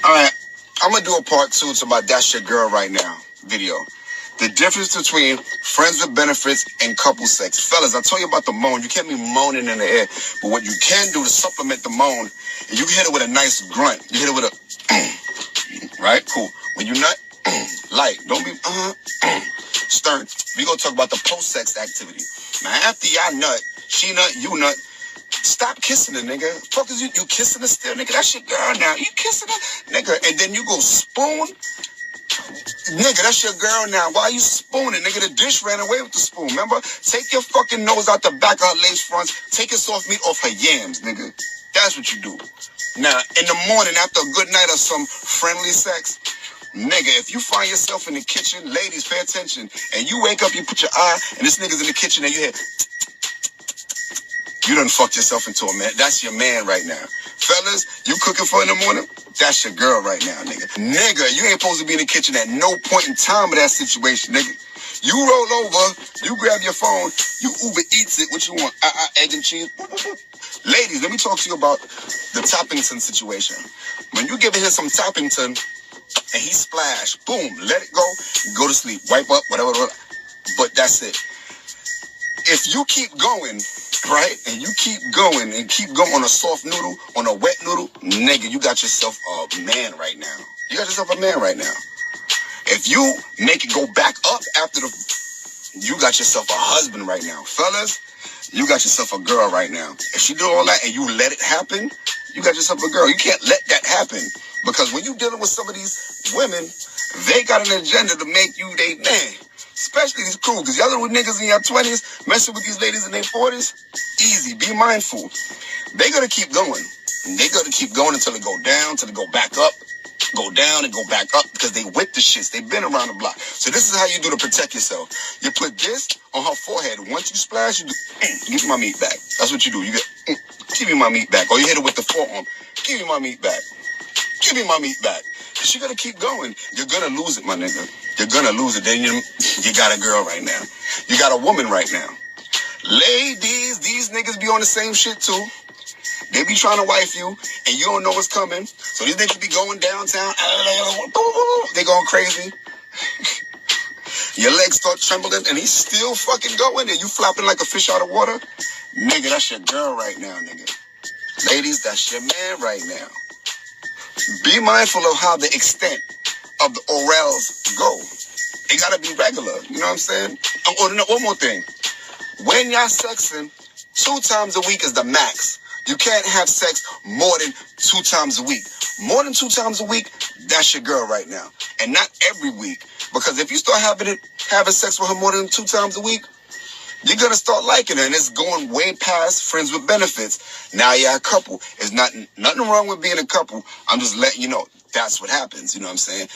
Alright, I'm gonna do a part 2 to my That's Your Girl Right Now video. The difference between friends with benefits and couple sex. Fellas, I told you about the moan. You can't be moaning in the air. But what you can do to supplement the moan, you hit it with a nice grunt. You hit it with a right? Cool. When you nut, light. Don't be stern. We gonna talk about the post-sex activity. Now after y'all nut, she nut, you nut. Stop kissing her, nigga. Fuck is you kissing her still, nigga? That's your girl now. You kissing her, nigga, and then you go spoon, nigga. That's your girl now. Why you spooning, nigga? The dish ran away with the spoon. Remember? Take your fucking nose out the back of her lace fronts. Take your soft meat off her yams, nigga. That's what you do. Now, in the morning after a good night of some friendly sex, nigga, if you find yourself in the kitchen, ladies, pay attention, and you wake up, you put your eye, and this nigga's in the kitchen, and you hear. You done fucked yourself into a man. That's your man right now. Fellas, you cooking for in the morning? That's your girl right now, nigga. Nigga, you ain't supposed to be in the kitchen at no point in time of that situation, nigga. You roll over, you grab your phone, you Uber Eats it, what you want? Egg and cheese? Ladies, let me talk to you about the Toppington situation. When you giving him some Toppington, and he splash, boom, let it go to sleep, wipe up, whatever. But that's it. If you keep going, right, and you keep going on a soft noodle, on a wet noodle, nigga, you got yourself a man right now. You got yourself a man right now. If you make it go back up after you got yourself a husband right now. Fellas, you got yourself a girl right now. If she do all that and you let it happen, you got yourself a girl. You can't let that happen. Because when you dealing with some of these women, they got an agenda to make you they man. Especially these crew, because y'all little niggas in your 20s messing with these ladies in their 40s, easy, be mindful. They gonna keep going. They gonna keep going until they go down, until they go back up, go down and go back up, because they with the shits. They been around the block. So this is how you do to protect yourself. You put this on her forehead. Once you splash, you do, give me my meat back. That's what you do. You get, give me my meat back. Or you hit it with the forearm. Give me my meat back. Give me my meat back. She gonna keep going. You're gonna lose it, my nigga. You're gonna lose it. Then you got a girl right now. You got a woman right now. Ladies, these niggas be on the same shit too. They be trying to wife you, and you don't know what's coming. So these niggas be going downtown. They going crazy. Your legs start trembling, and he's still fucking going, and you flopping like a fish out of water. Nigga, that's your girl right now, nigga. Ladies, that's your man right now. Be mindful of how the extent of the orals go. It gotta be regular. You know what I'm saying? Oh, no, one more thing. When y'all sexing, 2 times a week is the max. You can't have sex more than 2 times a week. More than 2 times a week, that's your girl right now. And not every week. Because if you start having sex with her more than 2 times a week, you're going to start liking her, and it's going way past friends with benefits. Now you're a couple. It's nothing wrong with being a couple. I'm just letting you know that's what happens. You know what I'm saying?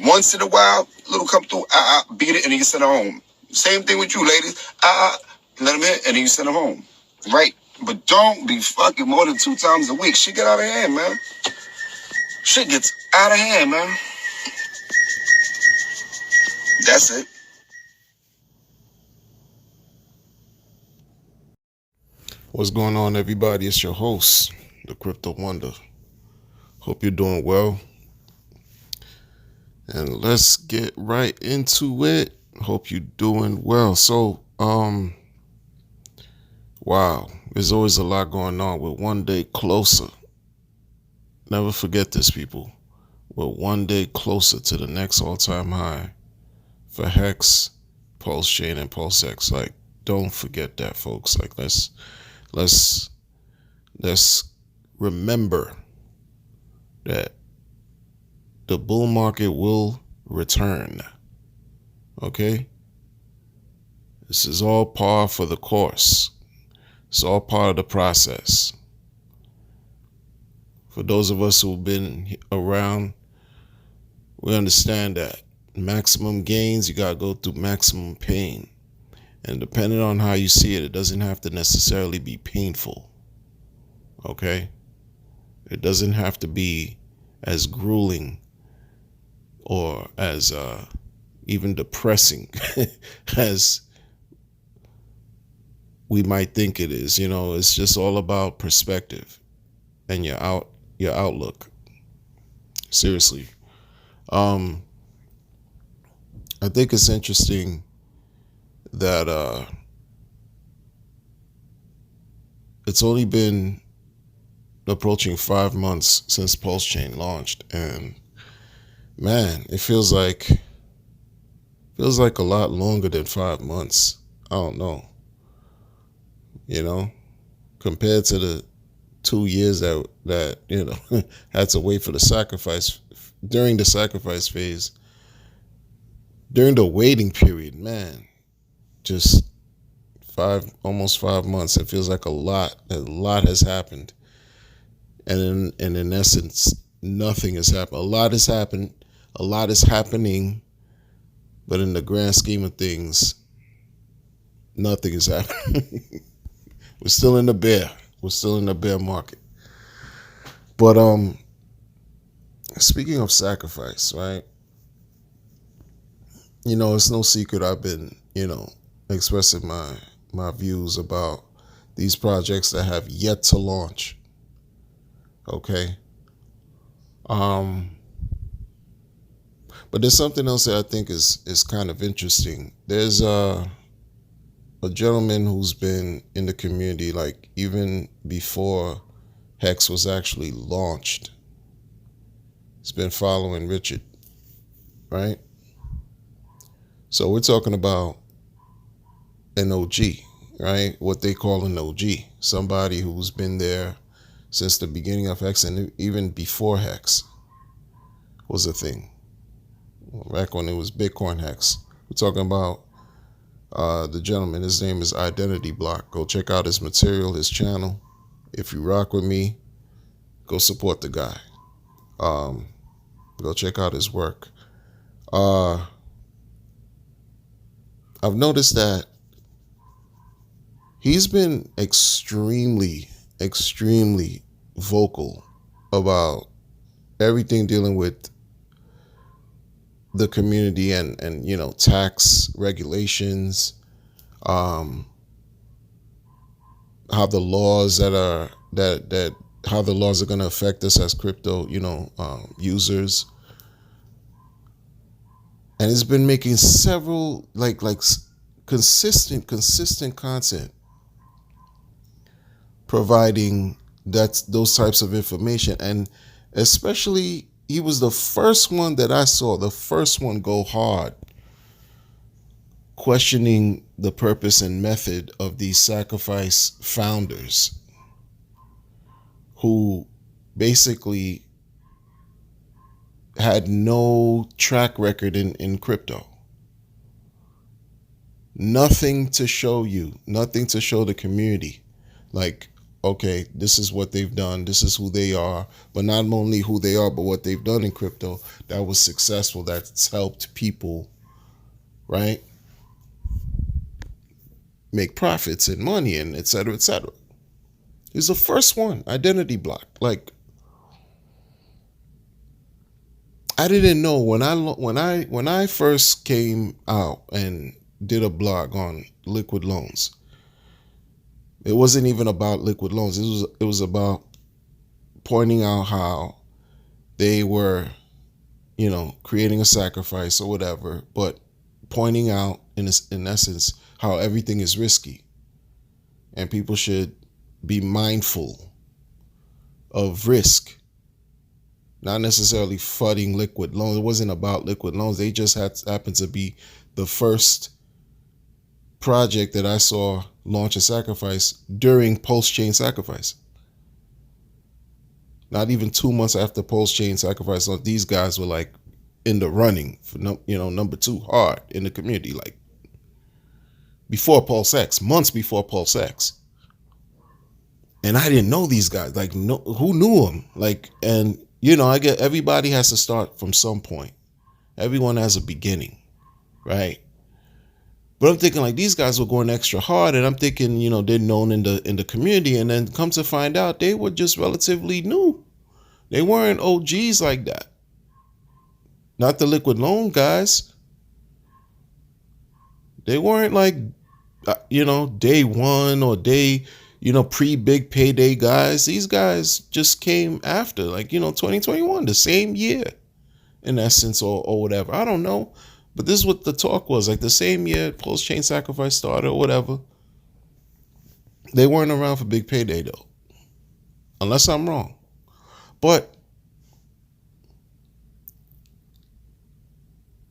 Once in a while, little couple, beat it, and then you send her home. Same thing with you, ladies. Let them hit, and then you send them home. Right? But don't be fucking more than 2 times a week. Shit get out of hand, man. Shit gets out of hand, man. That's it. What's going on, everybody? It's your host, the Crypto Wonder. Hope you're doing well. And let's get right into it. Hope you're doing well. So, wow, there's always a lot going on. We're one day closer. Never forget this, people. We're one day closer to the next all-time high for Hex, pulsechain, and pulsex. Like, don't forget that, folks. Like, let's remember that the bull market will return. Okay? This is all par for the course. It's all part of the process. For those of us who've been around, we understand that maximum gains, you gotta go through maximum pain. And depending on how you see it, it doesn't have to necessarily be painful. Okay? It doesn't have to be as grueling or as even depressing as we might think it is. You know, it's just all about perspective and your outlook. Seriously. Um, I think it's interesting that it's only been approaching 5 months since pulsechain launched, and man, it feels like a lot longer than 5 months. I don't know, you know, compared to the 2 years that had to wait for the sacrifice during the sacrifice phase, during the waiting period. Man, just almost 5 months. It feels like a lot. A lot has happened, and in essence, nothing has happened. A lot has happened. A lot is happening, but in the grand scheme of things, nothing is happening. We're still in the bear. We're still in the bear market. But speaking of sacrifice, right? It's no secret I've been, expressing my views about these projects that have yet to launch. Okay. Um, but there's something else that I think is kind of interesting. There's a gentleman who's been in the community like even before Hex was actually launched. He's been following Richard, right? So we're talking about an OG, right? What they call an OG, somebody who's been there since the beginning of Hex and even before Hex was a thing. Back when it was Bitcoin Hex. We're talking about the gentleman. His name is Identity Block. Go check out his material, his channel. If you rock with me, go support the guy. Go check out his work. I've noticed that he's been extremely, extremely vocal about everything dealing with the community and tax regulations, how the laws how the laws are going to affect us as crypto users. And it's been making several consistent content, providing those types of information. And especially, he was the first one that I saw, the first one go hard, questioning the purpose and method of these sacrifice founders who basically had no track record in crypto. Nothing to show you, nothing to show the community. Like, okay, this is what they've done, this is who they are, but not only who they are, but what they've done in crypto that was successful, that's helped people, right, make profits and money and et cetera, et cetera. He's the first one, Identity Block. Like, I didn't know when I first came out and did a blog on liquid loans. It wasn't even about liquid loans. It was about pointing out how they were, creating a sacrifice or whatever, but pointing out in essence how everything is risky and people should be mindful of risk. Not necessarily flooding liquid loans. It wasn't about liquid loans. They just happened to be the first project that I saw launch a sacrifice during pulsechain sacrifice. Not even 2 months after pulsechain sacrifice, these guys were like in the running for number 2 hard in the community, like before PulseX, months before PulseX. And I didn't know these guys. Like, no, who knew them? Like, and I get everybody has to start from some point. Everyone has a beginning, right? But I'm thinking like these guys were going extra hard, and I'm thinking, they're known in the community, and then come to find out they were just relatively new. They weren't OGs like that. Not the liquid loan guys. They weren't like, day one or day pre-big payday guys. These guys just came after, 2021, the same year, in essence, or whatever. I don't know. But this is what the talk was. Like the same year pulsechain sacrifice started or whatever. They weren't around for big payday though. Unless I'm wrong. But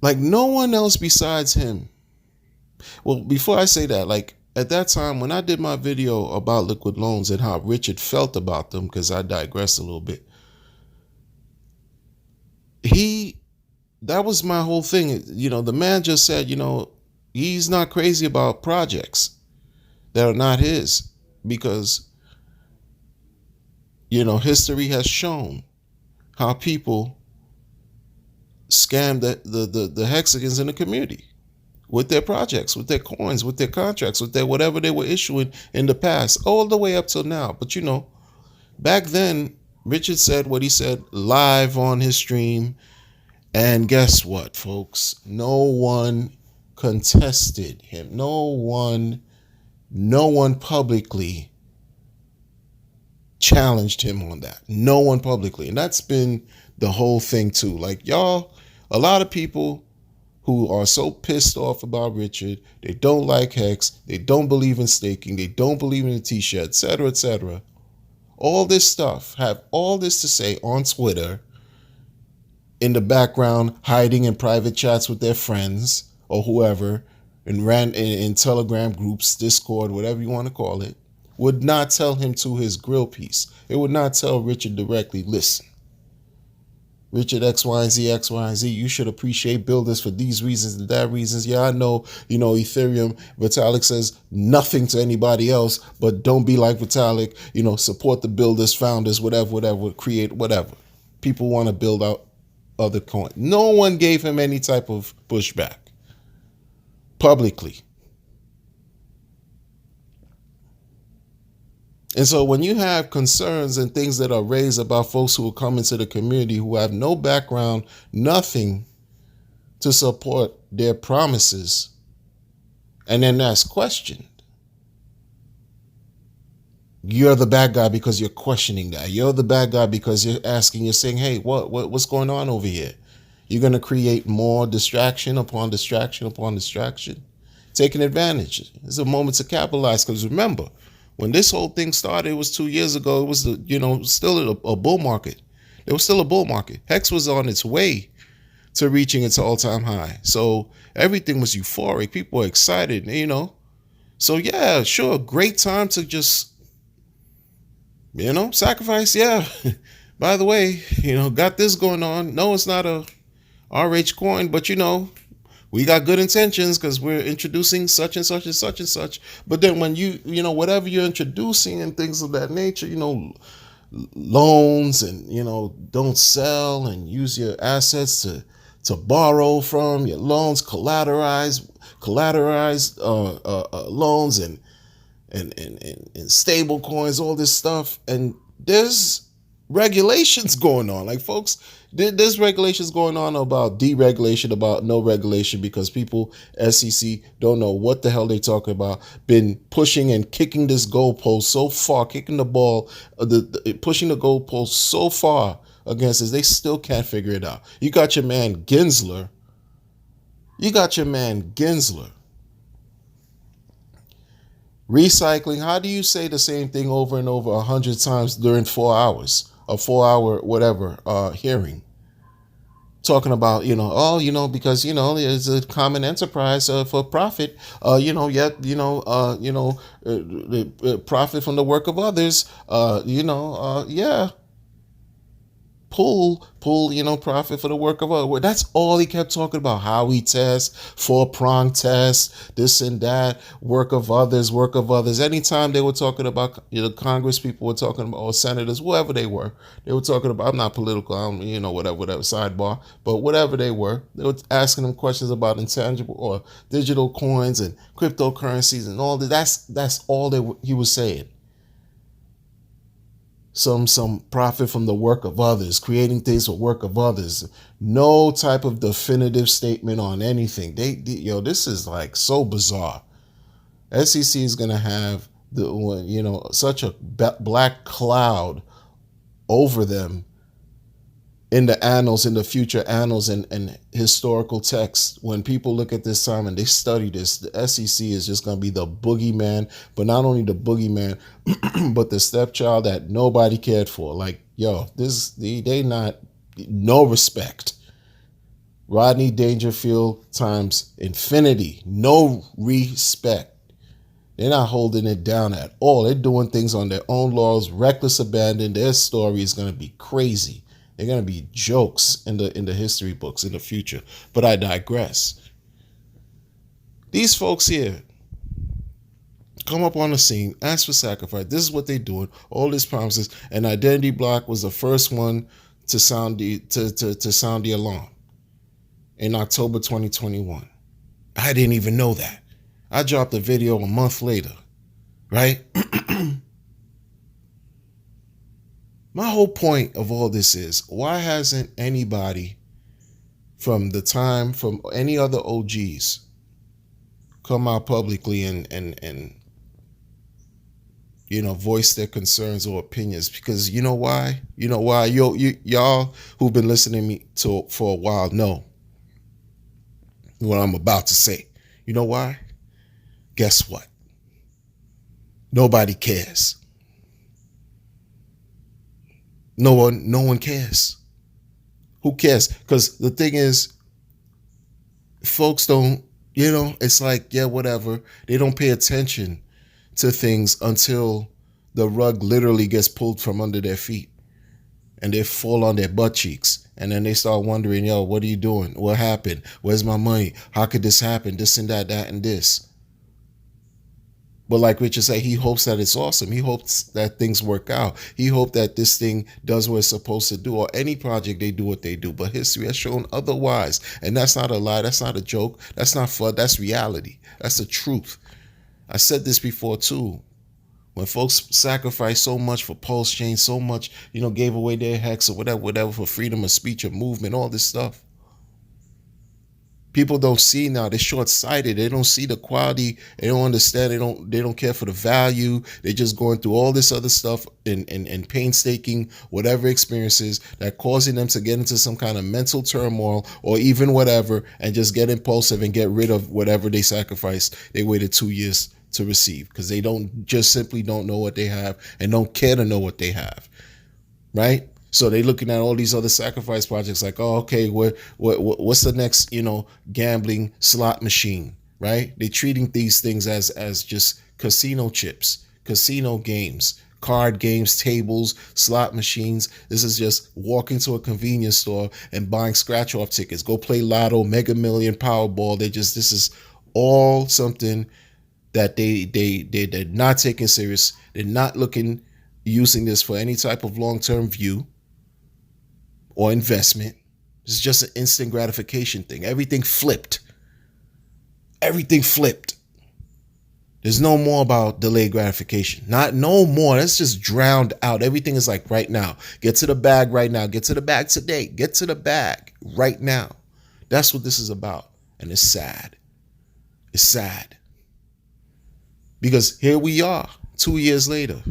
no one else besides him. Well, before I say that, at that time when I did my video about liquid loans and how Richard felt about them, because I digressed a little bit, that was my whole thing. The man just said, he's not crazy about projects that are not his, because, history has shown how people scam the hexagons in the community with their projects, with their coins, with their contracts, with their whatever they were issuing in the past, all the way up till now. But back then, Richard said what he said live on his stream. And guess what, folks? No one contested him. No one publicly challenged him on that. No one publicly. And that's been the whole thing too. Y'all, a lot of people who are so pissed off about Richard, they don't like Hex, they don't believe in staking, they don't believe in the T-shirt, etc., etc. All this stuff, have all this to say on Twitter, in the background, hiding in private chats with their friends or whoever, and ran in Telegram groups, Discord, whatever you want to call it, would not tell him to his grill piece. It would not tell Richard directly, listen, Richard, X, Y, and Z, X, Y, and Z, you should appreciate builders for these reasons and that reasons. Yeah, I know, Ethereum, Vitalik says nothing to anybody else, but don't be like Vitalik, support the builders, founders, whatever, create whatever. People want to build out other coins. No one gave him any type of pushback publicly. And so when you have concerns and things that are raised about folks who will come into the community who have no background, nothing to support their promises, and then that's questioned, you're the bad guy because you're questioning that. You're the bad guy because you're asking, you're saying, hey, what's going on over here? You're going to create more distraction upon distraction upon distraction, taking advantage. It's a moment to capitalize, because remember, when this whole thing started, it was 2 years ago, it was still a bull market. It was still a bull market. Hex was on its way to reaching its all-time high. So everything was euphoric. People were excited, So yeah, sure, great time to just, sacrifice. Yeah. By the way, got this going on. No, it's not a RH coin, but we got good intentions because we're introducing such and such and such and such. But then when whatever you're introducing and things of that nature, loans and, don't sell and use your assets to borrow from your loans, collateralized loans and stable coins, all this stuff. And there's regulations going on. Folks, there's regulations going on about deregulation, about no regulation, because people, SEC, don't know what the hell they're talking about. Been pushing and kicking this goalpost so far, kicking the ball, pushing the goalpost so far against us, they still can't figure it out. You got your man Gensler. Recycling. How do you say the same thing over and over 100 times during 4 hours? A 4-hour whatever hearing, talking about because it's a common enterprise for profit, profit from the work of others, pull, profit for the work of others. That's all he kept talking about. How he tests, 4-prong test, this and that, work of others. Anytime they were talking about, Congress people were talking about, or senators, whoever they were talking about, I'm not political, whatever, sidebar, but whatever they were asking them questions about intangible or digital coins and cryptocurrencies and all that. That's all he was saying. Some profit from the work of others, creating things for work of others. No type of definitive statement on anything. This is so bizarre. SEC is going to have such a black cloud over them in the annals, in the future annals and historical texts. When people look at this time and they study this, the SEC is just going to be the boogeyman, but not only the boogeyman, but the stepchild that nobody cared for. Like, yo, they not, no respect. Rodney Dangerfield times infinity, no respect. They're not holding it down at all. They're doing things on their own laws, reckless abandon. Their story is going to be crazy. They're going to be jokes in the history books in the future. But I digress. These folks here come up on the scene, ask for sacrifice. This is what they're doing. All these promises. And Identity Block was the first one to sound the alarm in October 2021. I didn't even know that. I dropped a video a month later, right? My whole point of all this is, why hasn't anybody from any other OGs come out publicly and voice their concerns or opinions? Because you know why? Y'all who've been listening to me for a while know what I'm about to say. You know why? Guess what? Nobody cares. No one cares. Who cares? Because the thing is, folks don't, it's like, yeah, whatever. They don't pay attention to things until the rug literally gets pulled from under their feet and they fall on their butt cheeks. And then they start wondering, yo, what are you doing? What happened? Where's my money? How could this happen? This and that, and this. But like Richard said, he hopes that it's awesome. He hopes that things work out. He hopes that this thing does what it's supposed to do, or any project they do what they do. But history has shown otherwise. And that's not a lie. That's not a joke. That's not fun. That's reality. That's the truth. I said this before too. When folks sacrifice so much for pulsechain, so much, gave away their hex or whatever for freedom of speech or movement, all this stuff. People don't see now. They're short-sighted. They don't see the quality. They don't understand. They don't care for the value. They're just going through all this other stuff and painstaking whatever experiences that causing them to get into some kind of mental turmoil or even whatever, and just get impulsive and get rid of whatever they sacrificed. They waited 2 years to receive because they simply don't know what they have and don't care to know what they have, right? So they looking at all these other sacrifice projects like, oh, okay, what's the next, gambling slot machine, right? They're treating these things as just casino chips, casino games, card games, tables, slot machines. This is just walking to a convenience store and buying scratch-off tickets. Go play Lotto, Mega Million, Powerball. This is all something that they're not taking serious. They're not using this for any type of long-term view or investment. This is just an instant gratification thing. Everything flipped. There's no more about delayed gratification. No more. That's just drowned out. Everything is like right now. Get to the bag right now. Get to the bag today. Get to the bag right now. That's what this is about. And it's sad. It's sad. Because here we are 2 years later.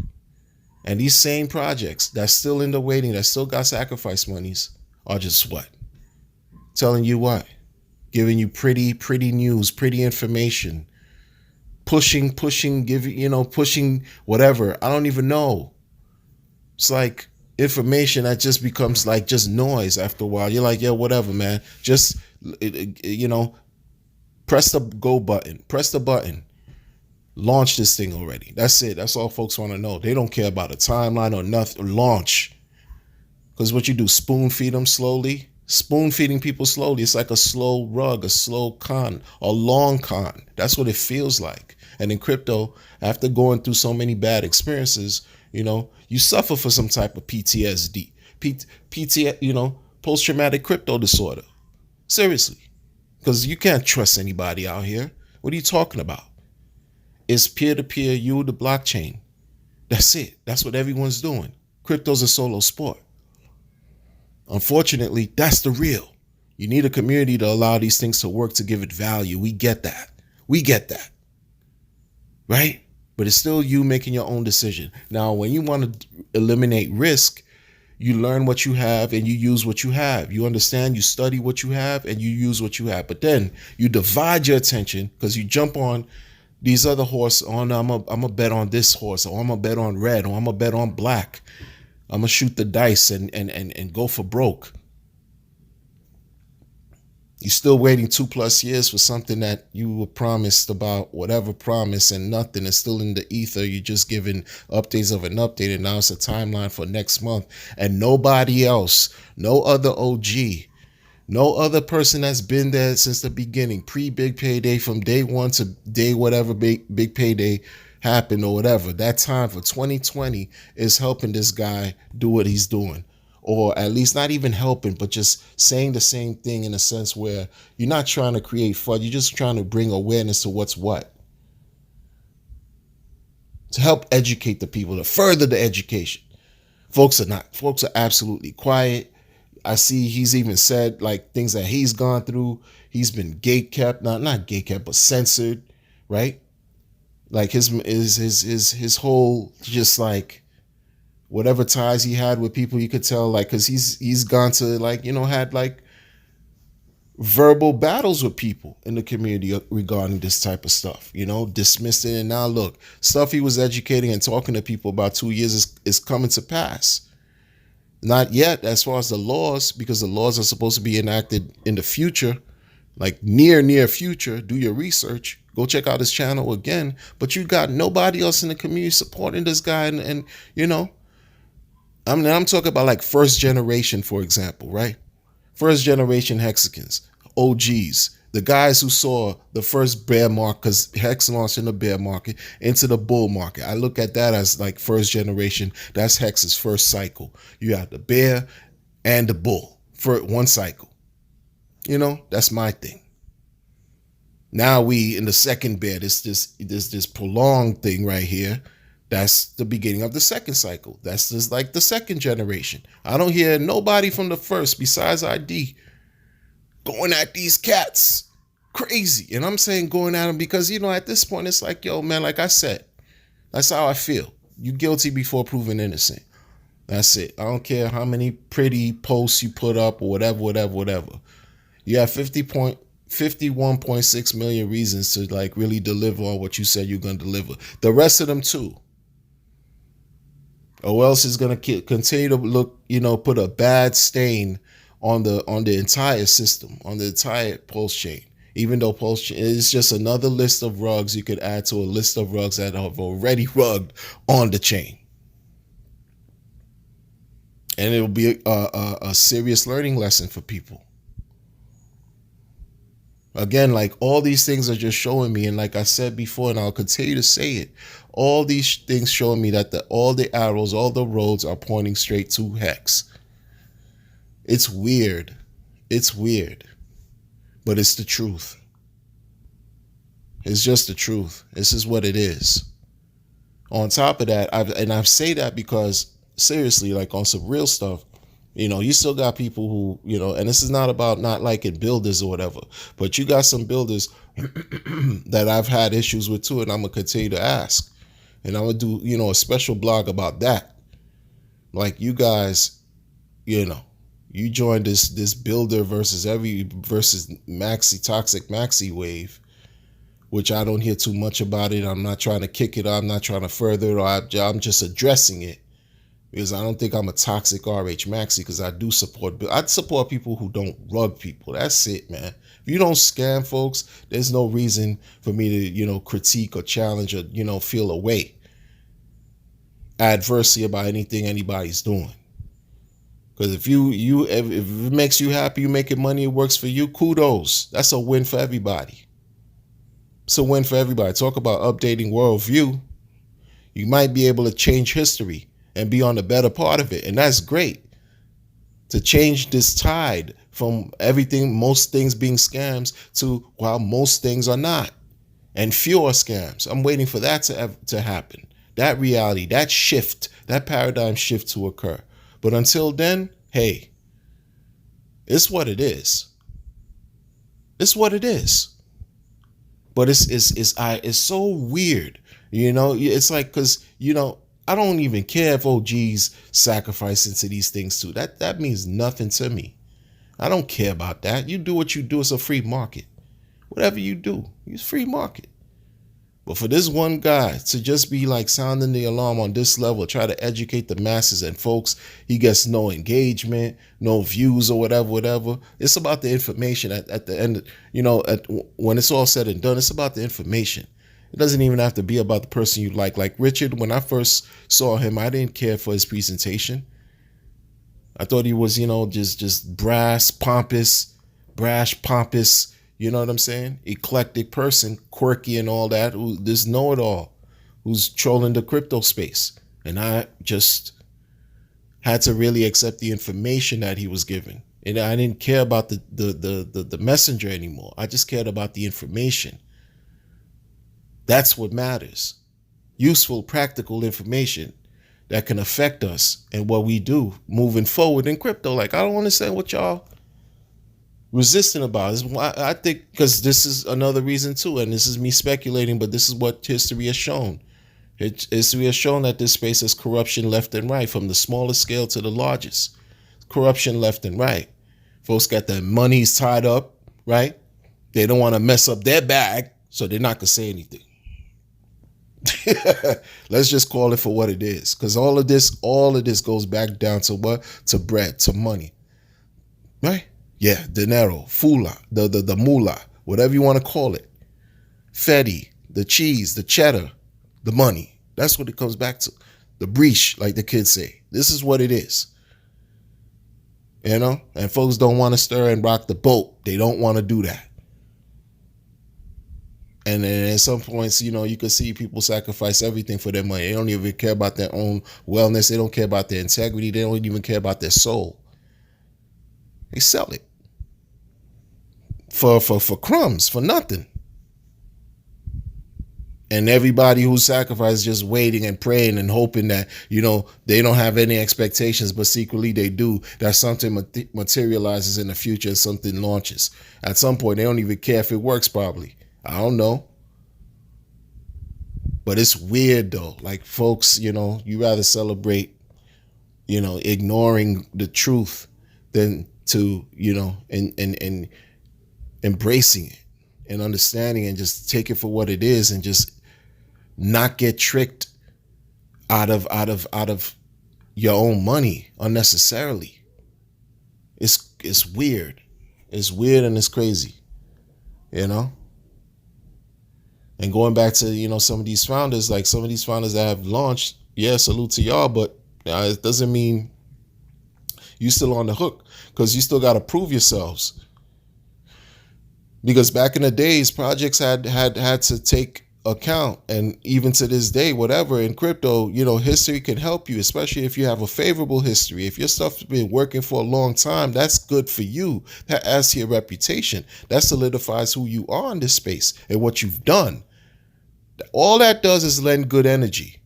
And these same projects that's still in the waiting, that still got sacrifice monies, are just what? Telling you what? Giving you pretty news, pretty information. Pushing whatever. I don't even know. It's like information that just becomes like just noise after a while. You're like, yeah, whatever, man. Just, press the go button. Press the button. Launch this thing already. That's it. That's all folks want to know. They don't care about a timeline or nothing. Launch. Because what you do, spoon feed them slowly. Spoon feeding people slowly. It's like a slow rug, a slow con, a long con. That's what it feels like. And in crypto, after going through so many bad experiences, you suffer for some type of PTSD. Post-traumatic crypto disorder. Seriously. Because you can't trust anybody out here. What are you talking about? It's peer-to-peer, you, the blockchain. That's it. That's what everyone's doing. Crypto's a solo sport. Unfortunately, that's the real. You need a community to allow these things to work, to give it value. We get that. Right? but it's still you making your own decision. Now, when you want to eliminate risk, you learn what you have and you use what you have. You understand, you study what you have and you use what you have. But then you divide your attention because you jump on these other horse. Oh, no, I'm a bet on this horse, or I'm a bet on red, or I'm a bet on black. I'm gonna shoot the dice and go for broke. You're still waiting 2+ years for something that you were promised about, whatever promise, and nothing is still in the ether. You're just giving updates of an update, and now it's a timeline for next month. And nobody else, no other OG, no other person that's been there since the beginning, pre-big payday, from day one to day whatever big payday happened or whatever, that time for 2020 is helping this guy do what he's doing. Or at least not even helping, but just saying the same thing in a sense where you're not trying to create fun. You're just trying to bring awareness to what's what. To help educate the people, to further the education. Folks are not. Folks are absolutely quiet. I see he's even said like things that he's gone through. He's been gatekept, not gatekept, but censored, right? Like his whole just like whatever ties he had with people, you could tell, like, because he's gone to, like, had like verbal battles with people in the community regarding this type of stuff, dismissed it. And now look, stuff he was educating and talking to people about 2 years is coming to pass. Not yet as far as the laws, because the laws are supposed to be enacted in the future, like near future. Do your research. Go check out his channel again. But you got nobody else in the community supporting this guy. And I'm talking about like first generation, for example, right? First generation Hexicans, OGs, the guys who saw the first bear market, because Hex launched in the bear market into the bull market. I look at that as like first generation. That's Hex's first cycle. You have the bear and the bull for one cycle. That's my thing. Now we in the second bear, this prolonged thing right here. That's the beginning of the second cycle. That's just like the second generation. I don't hear nobody from the first besides ID going at these cats. Crazy. And I'm saying going at them because, at this point, it's like, yo, man, like I said, that's how I feel. You guilty before proven innocent. That's it. I don't care how many pretty posts you put up or whatever. You have 51.6 million reasons to like really deliver on what you said you're going to deliver. The rest of them too. Or else it's going to continue to look, put a bad stain on the entire system, on the entire pulse chain. Even though pulse chain is just another list of rugs you could add to a list of rugs that have already rugged on the chain. And it'll be a serious learning lesson for people. Again, like all these things are just showing me, and like I said before, and I'll continue to say it, all these things showing me that all the arrows, all the roads are pointing straight to Hex. It's weird. It's weird. But it's the truth. It's just the truth. This is what it is. On top of that, I say that because seriously, like on some real stuff, you still got people who, and this is not about not liking builders or whatever, but you got some builders that I've had issues with too, and I'm going to continue to ask. And I'm going to do, a special blog about that. Like you guys, you joined this builder versus maxi toxic maxi wave, which I don't hear too much about it. I'm not trying to kick it. I'm not trying to further it. I'm just addressing it. Because I don't think I'm a toxic RH Maxi, because I do support people who don't rug people. That's it, man. If you don't scam folks, there's no reason for me to, critique or challenge or, feel a way adversely about anything anybody's doing. Because if it makes you happy, you making money, it works for you, kudos. That's a win for everybody. It's a win for everybody. Talk about updating worldview. You might be able to change history and be on the better part of it. And that's great. To change this tide from most things being scams to, well, most things are not. And fewer scams. I'm waiting for that to happen. That reality, that shift, that paradigm shift to occur. But until then, hey, it's what it is. It's what it is. But it's so weird, you know. It's like, because I don't even care if OGs sacrifice into these things too. That means nothing to me. I don't care about that. You do what you do. It's a free market. Whatever you do, it's free market. But for this one guy to just be like sounding the alarm on this level, try to educate the masses and folks, he gets no engagement, no views or whatever. It's about the information at the end, when it's all said and done, it's about the information. It doesn't even have to be about the person you like. Like Richard, when I first saw him, I didn't care for his presentation. I thought he was, just brash, pompous, you know what I'm saying? Eclectic person, quirky and all that, who this know-it-all, who's trolling the crypto space. And I just had to really accept the information that he was given. And I didn't care about the messenger anymore. I just cared about the information. That's what matters. Useful, practical information that can affect us and what we do moving forward in crypto. Like, I don't understand what y'all resistant about. I think, because this is another reason too, and this is me speculating, but this is what history has shown. History has shown that this space is corruption left and right, from the smallest scale to the largest. Corruption left and right. Folks got their monies tied up, right? They don't want to mess up their bag, so they're not going to say anything. Let's just call it for what it is, because all of this goes back down to what? To bread, to money, right? Yeah, dinero, fula, the moolah, whatever you want to call it, fetty, the cheese, the cheddar, the money. That's what it comes back to. The breach, like the kids say. This is what it is, and folks don't want to stir and rock the boat. They don't want to do that. And then at some points, you can see people sacrifice everything for their money. They don't even care about their own wellness. They don't care about their integrity. They don't even care about their soul. They sell it for crumbs, for nothing. And everybody who sacrifices just waiting and praying and hoping that, they don't have any expectations, but secretly they do, that something materializes in the future, something launches. At some point, they don't even care if it works, probably. I don't know. But it's weird though. Like, folks, you rather celebrate, ignoring the truth than to, and embracing it and understanding and just take it for what it is, and just not get tricked out of your own money unnecessarily. It's weird. It's weird and it's crazy, And going back to, some of these founders, that have launched, yeah, salute to y'all, but it doesn't mean you still on the hook, because you still got to prove yourselves. Because back in the days, projects had to take account, and even to this day, whatever, in crypto, history can help you, especially if you have a favorable history. If your stuff's been working for a long time, that's good for you. That adds to your reputation. That solidifies who you are in this space and what you've done. All that does is lend good energy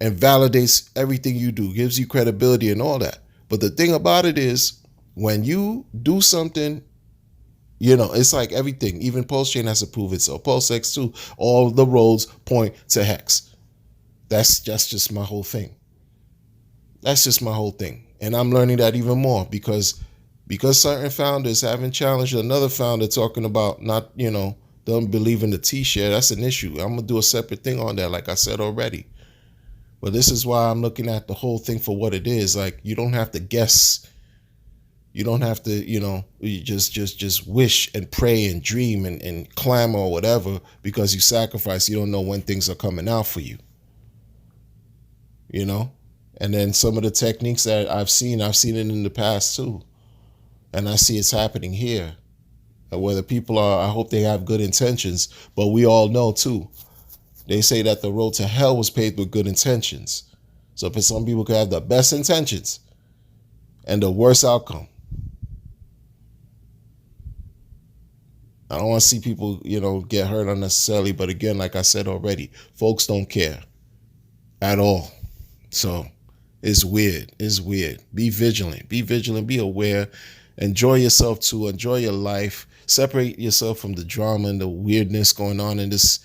and validates everything you do, gives you credibility and all that. But the thing about it is, when you do something, it's like everything. Even pulsechain has to prove itself. PulseX too. All the roads point to Hex. That's just my whole thing. That's just my whole thing. And I'm learning that even more because certain founders haven't challenged another founder talking about not, don't believe in the T-share. That's an issue. I'm going to do a separate thing on that, like I said already. But this is why I'm looking at the whole thing for what it is. Like, you don't have to guess. You don't have to, you just wish and pray and dream and clamor or whatever, because you sacrifice. You don't know when things are coming out for you. And then some of the techniques that I've seen it in the past too. And I see it's happening here. Whether people I hope they have good intentions, but we all know too. They say that the road to hell was paved with good intentions. So for some people could have the best intentions and the worst outcome. I don't want to see people, get hurt unnecessarily. But again, like I said already, folks don't care at all. So it's weird. It's weird. Be vigilant. Be aware, Enjoy yourself too. Enjoy your life. Separate yourself from the drama and the weirdness going on in this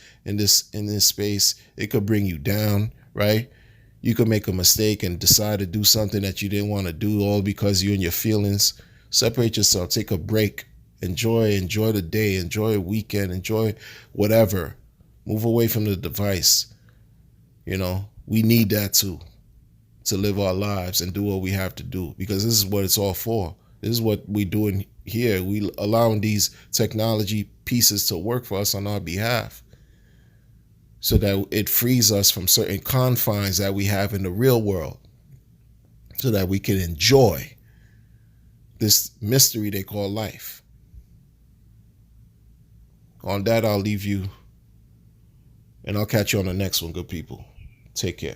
space. It could bring you down, right? You could make a mistake and decide to do something that you didn't want to do, all because you're in your feelings. Separate yourself. Take a break. Enjoy the day. Enjoy a weekend. Enjoy whatever. Move away from the device. We need that too, to live our lives and do what we have to do, because this is what it's all for. This is what we're doing here. We allowing these technology pieces to work for us on our behalf, so that it frees us from certain confines that we have in the real world, so that we can enjoy this mystery they call life. On that, I'll leave you, and I'll catch you on the next one, good people. Take care.